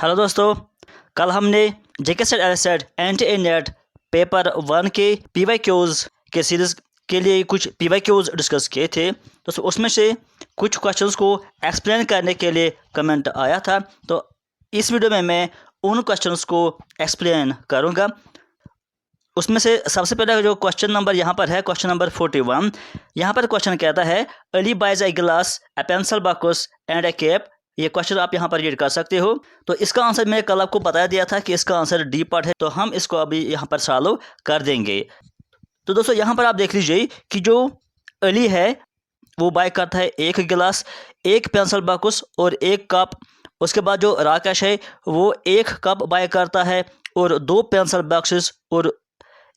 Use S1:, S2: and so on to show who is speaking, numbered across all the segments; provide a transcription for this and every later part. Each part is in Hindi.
S1: हेलो दोस्तों, कल हमने JK SET L SET NTA NET paper 1 के पीवाईक्यूज़ के सीरीज़ के लिए कुछ पीवाईक्यूज़ डिस्कस किए थे। तो उसमें से कुछ क्वेश्चंस को एक्सप्लेन करने के लिए कमेंट आया था। तो इस वीडियो में मैं उन क्वेश्चंस को एक्सप्लेन करूंगा। उसमें से सबसे पहले जो क्वेश्चन नंबर यहाँ पर है, क्वेश्चन नंबर 41। यहाँ पर क्वेश्चन कहता है अली बाइज ए गिलास, ए pencil box and A cap. ये क्वेश्चन आप यहाँ पर रीड कर सकते हो। तो इसका आंसर मैंने कल आपको बता दिया था कि इसका आंसर डी पार्ट है, तो हम इसको अभी यहाँ पर सॉल्व कर देंगे। तो दोस्तों यहाँ पर आप देख लीजिए कि जो अली है वो बाय करता है एक गिलास, एक पेंसिल बॉक्स और एक कप। उसके बाद जो राकेश है वो एक कप बाय करता है और दो पेंसिल बॉक्सेस और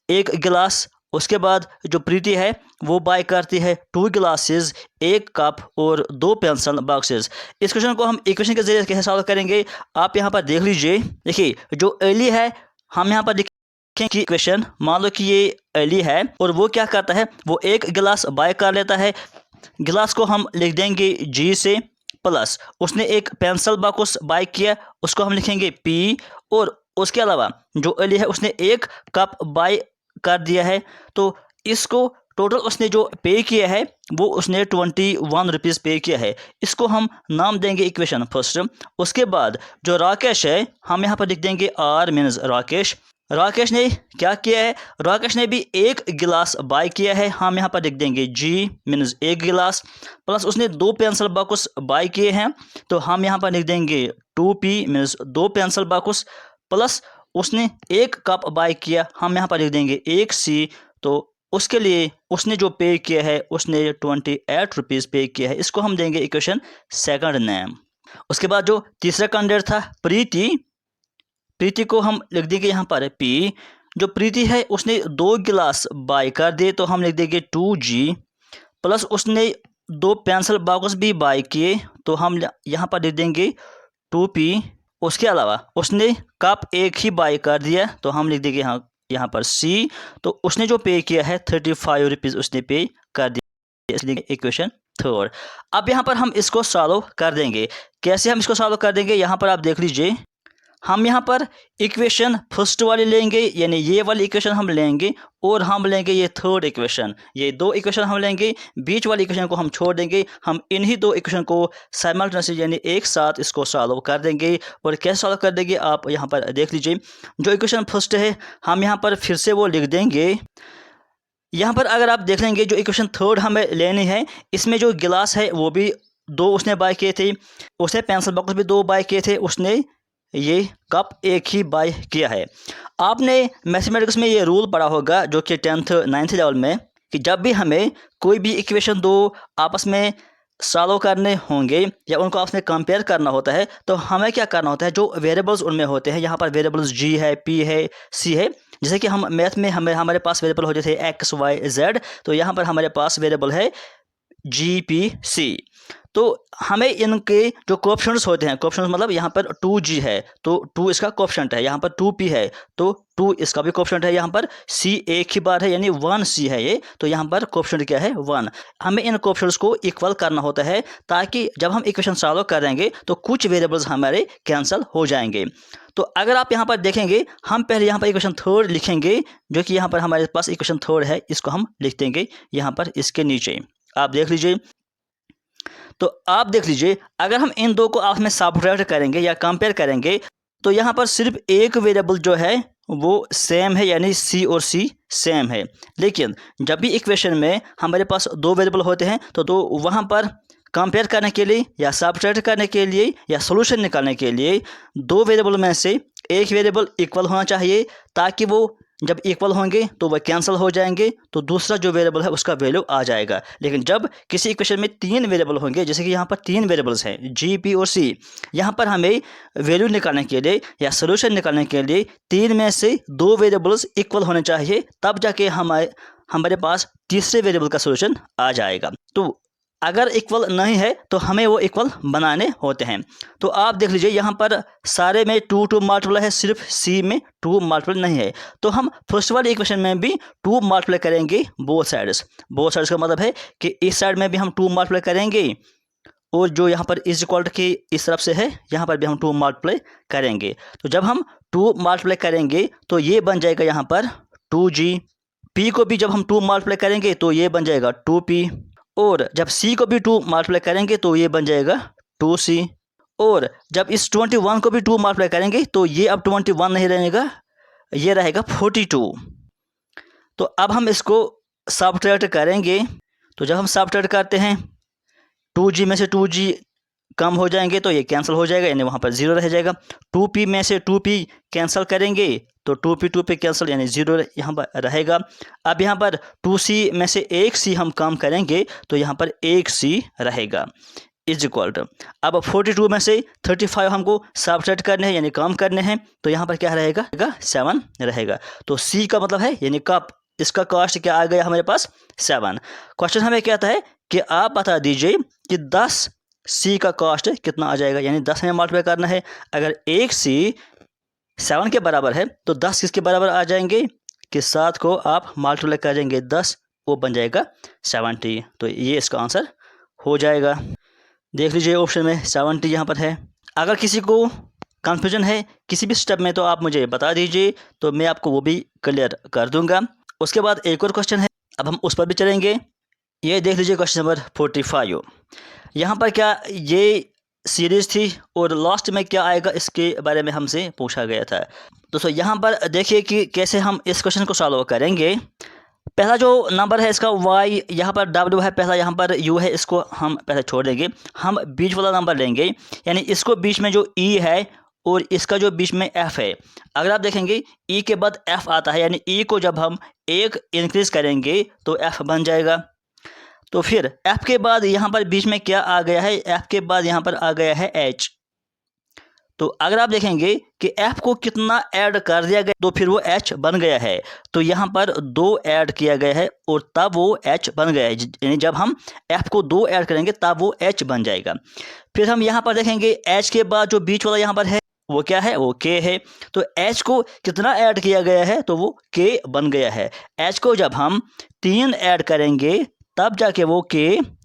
S1: एक गिलास। उसके बाद जो प्रीति है वो बाय करती है 2 गिलासेस, एक कप और 2 पेंसिल बॉक्सेस। इस क्वेश्चन को हम इक्वेशन के जरिए कैसे सॉल्व करेंगे, आप यहाँ पर देख लीजिए। देखिए जो अली है, हम यहाँ पर देखें कि इक्वेशन, मान लो कि ये अली है और वो क्या करता है, वो एक गिलास बाय कर लेता है। गिलास को हम लिख देंगे जी से, प्लस उसने एक पेंसिल बॉक्स बाय किया, उसको हम लिखेंगे पी। और उसके अलावा जो अली है उसने एक कप बाय कर दिया है, तो इसको टोटल उसने जो पे किया है वो उसने 21 रुपीज़ पे किया है। इसको हम नाम देंगे इक्वेशन फर्स्ट। उसके बाद जो राकेश है, हम यहाँ पर लिख देंगे आर मीन्स राकेश। राकेश ने क्या किया है, राकेश ने भी एक गिलास बाय किया है, हम यहाँ पर लिख देंगे जी मीन्स एक गिलास। प्लस उसने 2 पेंसिल बॉक्स बाय किए हैं, तो हम यहाँ पर लिख देंगे 2p means 2 pencil box. Plus उसने एक कप बाय किया, हम यहाँ पर लिख देंगे एक सी। तो उसके लिए उसने जो पे किया है उसने 28 रुपीज़ पे किया है। इसको हम देंगे इक्वेशन सेकंड नेम। उसके बाद जो तीसरा कैंडिडेट था प्रीति, प्रीति को हम लिख देंगे यहाँ पर पी। जो प्रीति है उसने 2 गिलास बाय कर दिए, तो हम लिख देंगे 2g। प्लस उसने 2 पेंसिल बॉक्स भी बाय किए, तो हम यहाँ पर लिख देंगे 2p। उसके अलावा उसने कप एक ही बाय कर दिया, तो हम लिख देंगे यहाँ पर सी। तो उसने जो पे किया है 35 रुपीज़ उसने पे कर दिया, इसलिए इक्वेशन थर्ड। अब यहाँ पर हम इसको सॉल्व कर देंगे। कैसे हम इसको सॉल्व कर देंगे, यहाँ पर आप देख लीजिए। हम यहाँ पर इक्वेशन फर्स्ट वाली लेंगे, यानी ये वाली इक्वेशन हम लेंगे, और हम लेंगे ये थर्ड इक्वेशन। ये 2 इक्वेशन हम लेंगे, बीच वाली इक्वेशन को हम छोड़ देंगे। हम इन्हीं 2 इक्वेशन को साइमल्टेनियसली यानी एक साथ इसको सॉल्व कर देंगे। और कैसे सॉल्व कर देंगे आप यहाँ पर देख लीजिए। जो इक्वेशन फर्स्ट है हम यहाँ पर फिर से वो लिख देंगे। यहाँ पर अगर आप देख लेंगे जो इक्वेशन थर्ड हमें लेनी है, इसमें जो गिलास है वो भी 2 उसने बाय किए थे, उसने पेंसिल बॉक्स भी 2 बाय किए थे, उसने ये कप एक ही बाय किया है। आपने मैथमेटिक्स में ये रूल पढ़ा होगा जो कि 10th 9th लेवल में, कि जब भी हमें कोई भी इक्वेशन 2 आपस में सॉल्व करने होंगे या उनको आपस में कंपेयर करना होता है, तो हमें क्या करना होता है, जो वेरिएबल्स उनमें होते हैं, यहाँ पर वेरिएबल्स जी है, पी है, सी है। जैसे कि हम मैथ में हमारे पास वेरिएबल होते थे एक्स वाई जेड, तो यहाँ पर हमारे पास वेरिएबल है जी पी सी। तो हमें इनके जो कोएफिशिएंट्स होते हैं, कोएफिशिएंट्स मतलब यहाँ पर 2g है तो 2 इसका कोएफिशिएंट है, यहाँ पर 2p है तो 2 इसका भी कोएफिशिएंट है, यहाँ पर c एक ही बार है यानी 1c है ये, तो यहाँ पर कोएफिशिएंट क्या है 1। हमें इन कोएफिशिएंट्स को इक्वल करना होता है, ताकि जब हम इक्वेशन सॉल्व करेंगे तो कुछ वेरिएबल्स हमारे कैंसिल हो जाएंगे। तो अगर आप यहाँ पर देखेंगे, हम पहले यहाँ पर इक्वेशन थर्ड लिखेंगे, जो कि यहाँ पर हमारे पास इक्वेशन थर्ड है, इसको हम लिख देंगे यहाँ पर इसके नीचे। आप देख लीजिए। तो आप देख लीजिए, अगर हम इन 2 को आपस में सब्ट्रैक्ट करेंगे या कंपेयर करेंगे, तो यहाँ पर सिर्फ एक वेरिएबल जो है वो सेम है, यानी सी और सी सेम है। लेकिन जब भी इक्वेशन में हमारे पास 2 वेरिएबल होते हैं, तो वहाँ पर कंपेयर करने के लिए या सब्ट्रैक्ट करने के लिए या सोल्यूशन निकालने के लिए 2 वेरिएबल में से एक वेरिएबल इक्वल होना चाहिए, ताकि वो जब इक्वल होंगे तो वह कैंसिल हो जाएंगे, तो दूसरा जो वेरिएबल है उसका वैल्यू आ जाएगा। लेकिन जब किसी इक्वेशन में 3 वेरिएबल होंगे, जैसे कि यहाँ पर 3 वेरिएबल्स हैं जी, पी और सी, यहाँ पर हमें वैल्यू निकालने के लिए या सोल्यूशन निकालने के लिए 3 में से 2 वेरिएबल्स इक्वल होने चाहिए, तब जाके हमारे पास तीसरे वेरिएबल का सोल्यूशन आ जाएगा। तो अगर इक्वल नहीं है तो हमें वो इक्वल बनाने होते हैं। तो आप देख लीजिए, यहाँ पर सारे में 2 मल्टीपल है, सिर्फ सी में 2 मल्टीपल नहीं है। तो हम फर्स्ट वाले इक्वेशन में भी 2 मल्टीपल करेंगे बोथ साइड्स। बोथ साइड्स का मतलब है कि इस साइड में भी हम 2 मल्टीपल करेंगे और जो यहाँ पर इज इक्वल की इस तरफ से है, यहाँ पर भी हम 2 मल्टीप्लाई करेंगे। तो जब हम 2 मल्टीप्लाई करेंगे तो ये बन जाएगा यहाँ पर 2g। p को भी जब हम 2 मल्टीप्लाई करेंगे तो ये बन जाएगा 2p। और जब c को भी 2 मल्टीप्लाई करेंगे तो ये बन जाएगा 2c। और जब इस 21 को भी 2 मल्टीप्लाई करेंगे तो ये अब 21 नहीं रहेगा, ये रहेगा 42। तो अब हम इसको सब्ट्रैक्ट करेंगे। तो जब हम सब्ट्रैक्ट करते हैं 2g में से 2g कम हो जाएंगे तो ये कैंसिल हो जाएगा, यानी वहाँ पर 0 रह जाएगा। 2p में से 2p कैंसिल करेंगे तो 2p 2p कैंसिल, यानी 0 यहाँ पर रहेगा। अब यहाँ पर 2c में से 1c हम कम करेंगे तो यहाँ पर 1c रहेगा इज इक्वल टू। अब 42 में से 35 हमको सब्ट्रैक्ट करने हैं यानी कम करने हैं, तो यहाँ पर क्या रहेगा, 7 रहेगा। तो c का मतलब है यानी कप, इसका कॉस्ट क्या आ गया हमारे पास 7। क्वेश्चन हमें कहता है कि आप बता दीजिए कि 10 c का कॉस्ट कितना आ जाएगा, यानी 10 में मल्टीप्लाई करना है। अगर 1c 7 के बराबर है तो 10 किसके बराबर आ जाएंगे कि 7 को आप मल्टीप्लाई करेंगे 10, वो बन जाएगा 70। तो ये इसका आंसर हो जाएगा। देख लीजिए ऑप्शन में 70 यहाँ पर है। अगर किसी को कन्फ्यूजन है किसी भी स्टेप में तो आप मुझे बता दीजिए, तो मैं आपको वो भी क्लियर कर दूंगा। उसके बाद एक और क्वेश्चन है, अब हम उस पर भी चलेंगे। ये देख लीजिए क्वेश्चन नंबर 45। यहाँ पर क्या ये सीरीज़ थी और लास्ट में क्या आएगा इसके बारे में हमसे पूछा गया था। दोस्तों यहाँ पर देखिए कि कैसे हम इस क्वेश्चन को सॉल्व करेंगे। पहला जो नंबर है इसका y, यहाँ पर w है पहला, यहाँ पर u है, इसको हम पहले छोड़ देंगे। हम बीच वाला नंबर लेंगे, यानी इसको बीच में जो e है और इसका जो बीच में f है। अगर आप देखेंगे e के बाद f आता है, यानी e को जब हम 1 इंक्रीज करेंगे तो f बन जाएगा। तो फिर f के बाद यहाँ पर बीच में क्या आ गया है, f के बाद यहाँ पर आ गया है h। तो अगर आप देखेंगे कि f को कितना ऐड कर दिया गया तो फिर वो h बन गया है। तो यहाँ पर 2 ऐड किया गया है और तब वो h बन गया है, यानी जब हम f को 2 ऐड करेंगे तब वो h बन जाएगा। फिर हम यहाँ पर देखेंगे h के बाद जो बीच वाला यहाँ पर है वो क्या है, वो k है। तो h को कितना ऐड किया गया है तो वो k बन गया है। h को जब हम 3 ऐड करेंगे तब जाके वो k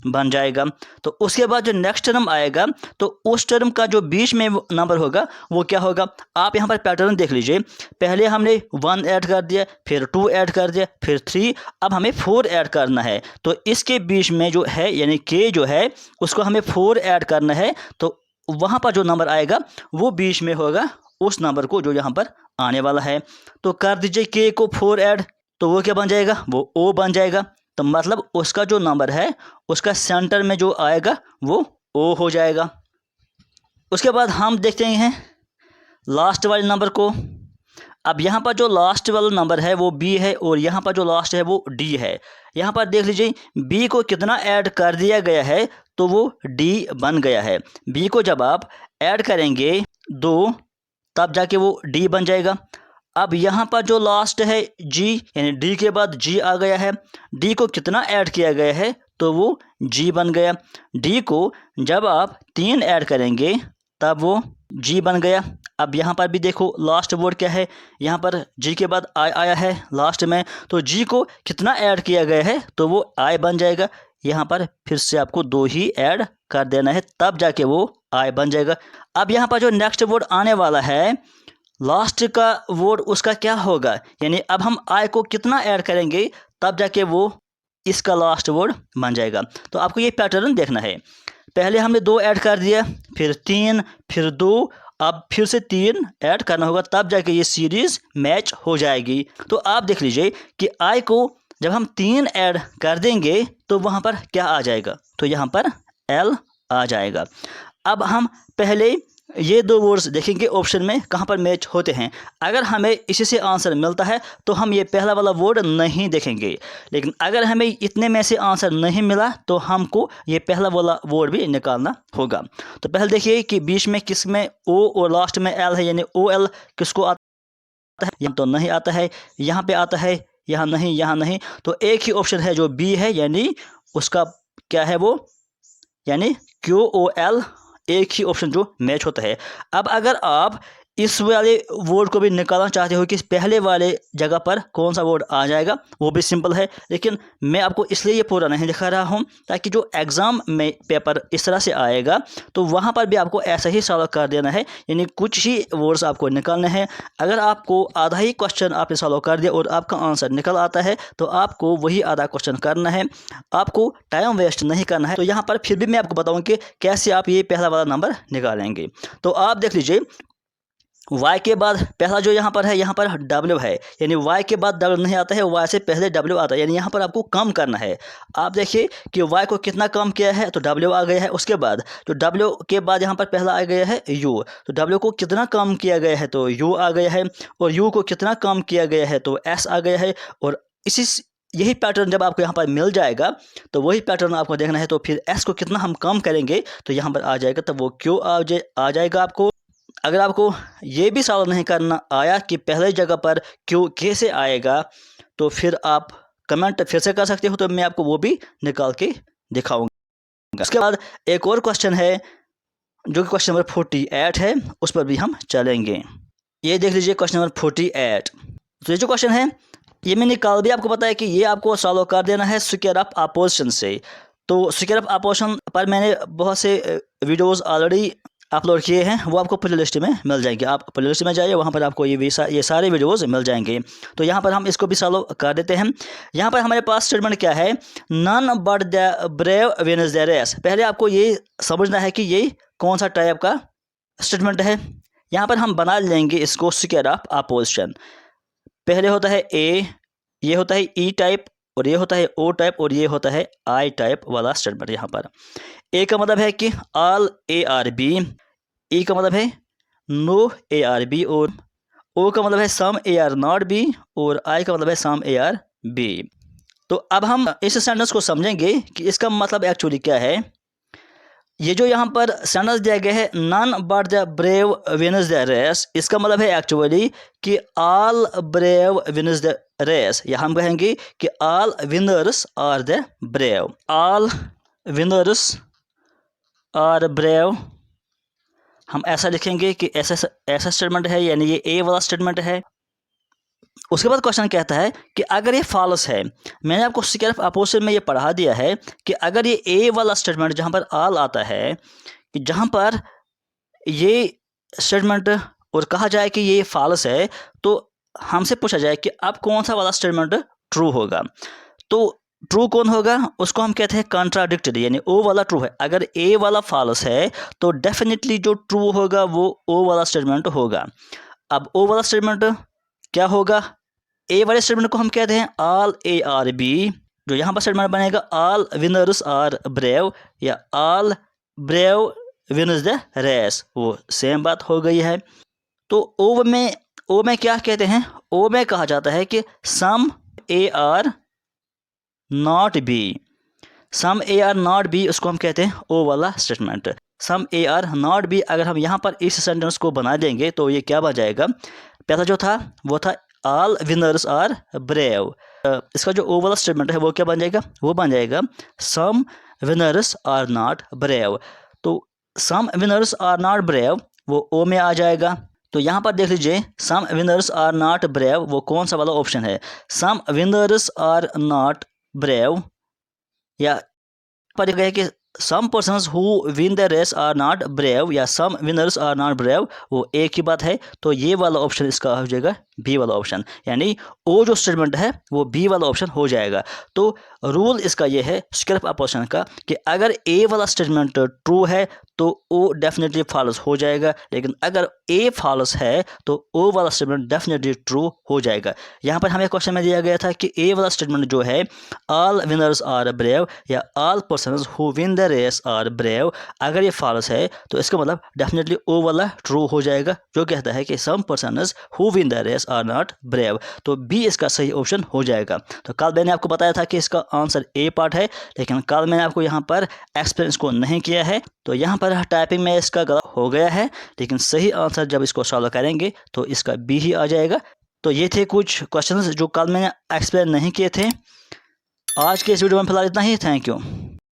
S1: बन जाएगा। तो उसके बाद जो नेक्स्ट टर्म आएगा तो उस टर्म का जो बीच में नंबर होगा वो क्या होगा। आप यहाँ पर पैटर्न देख लीजिए, पहले हमने 1 ऐड कर दिया, फिर 2 ऐड कर दिया, फिर 3, अब हमें 4 ऐड करना है। तो इसके बीच में जो है यानी k जो है उसको हमें 4 ऐड करना है। तो वहाँ पर जो नंबर आएगा वो बीच में होगा उस नंबर को जो यहाँ पर आने वाला है। तो कर दीजिए k को 4 ऐड, तो वो क्या बन जाएगा, वो o बन जाएगा। तो मतलब उसका जो नंबर है उसका सेंटर में जो आएगा वो o हो जाएगा। उसके बाद हम देखते हैं लास्ट वाले नंबर को। अब यहाँ पर जो लास्ट वाला नंबर है वो b है और यहाँ पर जो लास्ट है वो d है। यहाँ पर देख लीजिए b को कितना ऐड कर दिया गया है तो वो d बन गया है। b को जब आप ऐड करेंगे 2 तब जाके वो d बन जाएगा। अब यहाँ पर जो लास्ट है g, यानी d के बाद g आ गया है, d को कितना ऐड किया गया है तो वो g बन गया। d को जब आप 3 ऐड करेंगे तब वो g बन गया। अब यहाँ पर भी देखो लास्ट वर्ड क्या है, यहाँ पर g के बाद i आया है लास्ट में, तो g को कितना ऐड किया गया है तो वो i बन जाएगा। यहाँ पर फिर से आपको 2 ही ऐड कर देना है तब जाके वो i बन जाएगा। अब यहाँ पर जो नेक्स्ट वर्ड आने वाला है लास्ट का वर्ड उसका क्या होगा, यानी अब हम i को कितना ऐड करेंगे तब जाके वो इसका लास्ट वर्ड बन जाएगा। तो आपको ये पैटर्न देखना है, पहले हमने 2 ऐड कर दिया, फिर 3, फिर 2, अब फिर से 3 ऐड करना होगा तब जाके ये सीरीज़ मैच हो जाएगी। तो आप देख लीजिए कि i को जब हम 3 ऐड कर देंगे तो वहाँ पर क्या आ जाएगा, तो यहाँ पर l आ जाएगा। अब हम पहले ये 2 वर्ड्स देखेंगे ऑप्शन में कहाँ पर मैच होते हैं। अगर हमें इसी से आंसर मिलता है तो हम ये पहला वाला वर्ड नहीं देखेंगे, लेकिन अगर हमें इतने में से आंसर नहीं मिला तो हमको ये पहला वाला वर्ड भी निकालना होगा। तो पहले देखिए कि बीच में किस में o और लास्ट में l है, यानी OL किसको आता है, यहाँ तो नहीं आता है, यहाँ पे आता है, यहाँ नहीं, यहाँ नहीं। तो एक ही ऑप्शन है जो B है, यानी उसका क्या है वो, यानी QOL एक ही ऑप्शन जो मैच होता है। अब अगर आप इस वाले वर्ड को भी निकालना चाहते हो कि पहले वाले जगह पर कौन सा वर्ड आ जाएगा, वो भी सिंपल है। लेकिन मैं आपको इसलिए ये पूरा नहीं दिखा रहा हूँ ताकि जो एग्ज़ाम में पेपर इस तरह से आएगा तो वहाँ पर भी आपको ऐसा ही सॉल्व कर देना है, यानी कुछ ही वर्ड्स आपको निकालने हैं। अगर आपको आधा ही क्वेश्चन आपने सॉल्व कर दिया और आपका आंसर निकल आता है तो आपको वही आधा क्वेश्चन करना है, आपको टाइम वेस्ट नहीं करना है। तो यहाँ पर फिर भी मैं आपको बताऊँ कि कैसे आप ये पहला वाला नंबर निकालेंगे। तो आप देख लीजिए, y के बाद पहला जो यहाँ पर है, यहाँ पर w है, यानी y के बाद w नहीं आता है, y से पहले w आता है, यानी यहाँ पर आपको कम करना है। आप देखिए कि y को कितना कम किया है तो w आ गया है। उसके बाद जो w के बाद यहाँ पर पहला आ गया है u, तो w को कितना कम किया गया है तो u आ गया है, और u को कितना कम किया गया है तो s आ गया है। और यही पैटर्न जब आपको यहाँ पर मिल जाएगा तो वही पैटर्न आपको देखना है। तो फिर s को कितना हम कम करेंगे तो यहाँ पर आ जाएगा, तब वो q आ जाएगा आपको। अगर आपको ये भी सॉल्व नहीं करना आया कि पहले जगह पर क्यों कैसे आएगा तो फिर आप कमेंट फिर से कर सकते हो, तो मैं आपको वो भी निकाल के दिखाऊंगा। उसके बाद एक और क्वेश्चन है जो कि क्वेश्चन नंबर 48 है, उस पर भी हम चलेंगे। ये देख लीजिए क्वेश्चन नंबर 48। तो ये जो क्वेश्चन है ये मैंने कल भी आपको बताया कि ये आपको सॉल्व कर देना है स्क्वायर ऑफ अपोजिशन से। तो स्क्वायर ऑफ अपोजिशन पर मैंने बहुत से वीडियोज़ ऑलरेडी अपलोड किए हैं, वो आपको प्ले लिस्ट में मिल जाएंगे। आप प्ले लिस्ट में जाइए, वहाँ पर आपको ये सारे वीडियोस मिल जाएंगे। तो यहाँ पर हम इसको भी सॉल्व कर देते हैं। यहाँ पर हमारे पास स्टेटमेंट क्या है, none but the brave wins the race. पहले आपको ये समझना है कि ये कौन सा टाइप का स्टेटमेंट है। यहाँ पर हम बना लेंगे इसको स्क्वायर ऑफ अपोजिशन। पहले होता है ए, ये होता है ई टाइप, और ये होता है ओ टाइप, और ये होता है आई टाइप वाला स्टेटमेंट। यहाँ पर ए का मतलब है कि ऑल ए आर बी, ई का मतलब है नो ए आर बी, और ओ का मतलब है सम ए आर नॉट बी, और आई का मतलब है सम ए आर बी। तो अब हम इस सेंटेंस को समझेंगे कि इसका मतलब एक्चुअली क्या है। ये जो यहाँ पर सेंटेंस दिया गया है none but the brave wins the race, इसका मतलब है एक्चुअली कि all brave wins the race, या हम कहेंगे कि all winners are the brave. All winners are brave, हम ऐसा लिखेंगे कि ऐसा स्टेटमेंट है, यानी ये ए वाला स्टेटमेंट है। उसके बाद क्वेश्चन कहता है कि अगर ये फॉल्स है, मैंने आपको स्क्वायर ऑफ अपोजिशन में ये पढ़ा दिया है कि अगर ये ए वाला स्टेटमेंट जहाँ पर ऑल आता है, कि जहाँ पर ये स्टेटमेंट और कहा जाए कि ये फॉल्स है, तो हमसे पूछा जाए कि अब कौन सा वाला स्टेटमेंट ट्रू होगा। तो ट्रू कौन होगा, उसको हम कहते हैं कॉन्ट्राडिक्टरी, यानी ओ वाला ट्रू है। अगर ए वाला फॉल्स है तो डेफिनेटली जो ट्रू होगा वो ओ वाला स्टेटमेंट होगा। अब ओ वाला स्टेटमेंट क्या होगा, ए वाले स्टेटमेंट को हम कहते हैं ऑल ए आर बी। जो यहाँ पर स्टेटमेंट बनेगा ऑल विनर्स आर ब्रेव, या all brave wins the race, वो सेम बात हो गई है। तो ओ में क्या कहते हैं, ओ में कहा जाता है कि some A are not B. Some A are not B, उसको हम कहते हैं ओ वाला statement. Some A are not B अगर हम यहाँ पर इस सेंटेंस को बना देंगे तो ये क्या बन जाएगा, पहला जो था वो था ऑल विनर्स आर ब्रेव। इसका जो ओ वाला स्टेटमेंट है वो क्या बन जाएगा, वो बन जाएगा सम विनर्स आर नॉट ब्रेव। तो सम विनर्स आर नॉट ब्रेव वो ओ में आ जाएगा। तो यहाँ पर देख लीजिए some winners are not brave वो कौन सा वाला ऑप्शन है, some winners are not brave, या पर गया कि some persons who win the race are not brave, या some winners are not brave, वो एक ही बात है। तो ये वाला ऑप्शन इसका हो जाएगा बी वाला ऑप्शन, यानी ओ जो स्टेटमेंट है वो बी वाला ऑप्शन हो जाएगा। तो रूल इसका ये है स्क्वायर ऑफ अपोजिशन का कि अगर ए वाला स्टेटमेंट ट्रू है तो ओ डेफिनेटली फॉल्स हो जाएगा, लेकिन अगर ए फॉल्स है तो ओ वाला स्टेटमेंट डेफिनेटली ट्रू हो जाएगा। यहाँ पर हमें क्वेश्चन में दिया गया था कि ए वाला स्टेटमेंट जो है ऑल विनर्स आर ब्रेव या all persons who win the race are brave, अगर ये फॉल्स है तो इसका मतलब डेफिनेटली ओ वाला ट्रू हो जाएगा, जो कहता है कि some persons who win the race are not brave. तो बी इसका सही ऑप्शन हो जाएगा। तो कल मैंने आपको बताया था कि इसका आंसर ए पार्ट है, लेकिन कल मैंने आपको यहाँ पर एक्सप्लेन इसको नहीं किया है, तो यहाँ पर टाइपिंग में इसका गलत हो गया है, लेकिन सही आंसर जब इसको सॉल्व करेंगे तो इसका बी ही आ जाएगा। तो ये थे कुछ क्वेश्चंस जो कल मैंने एक्सप्लेन नहीं किए थे। आज के इस वीडियो में फिलहाल इतना ही। Thank you.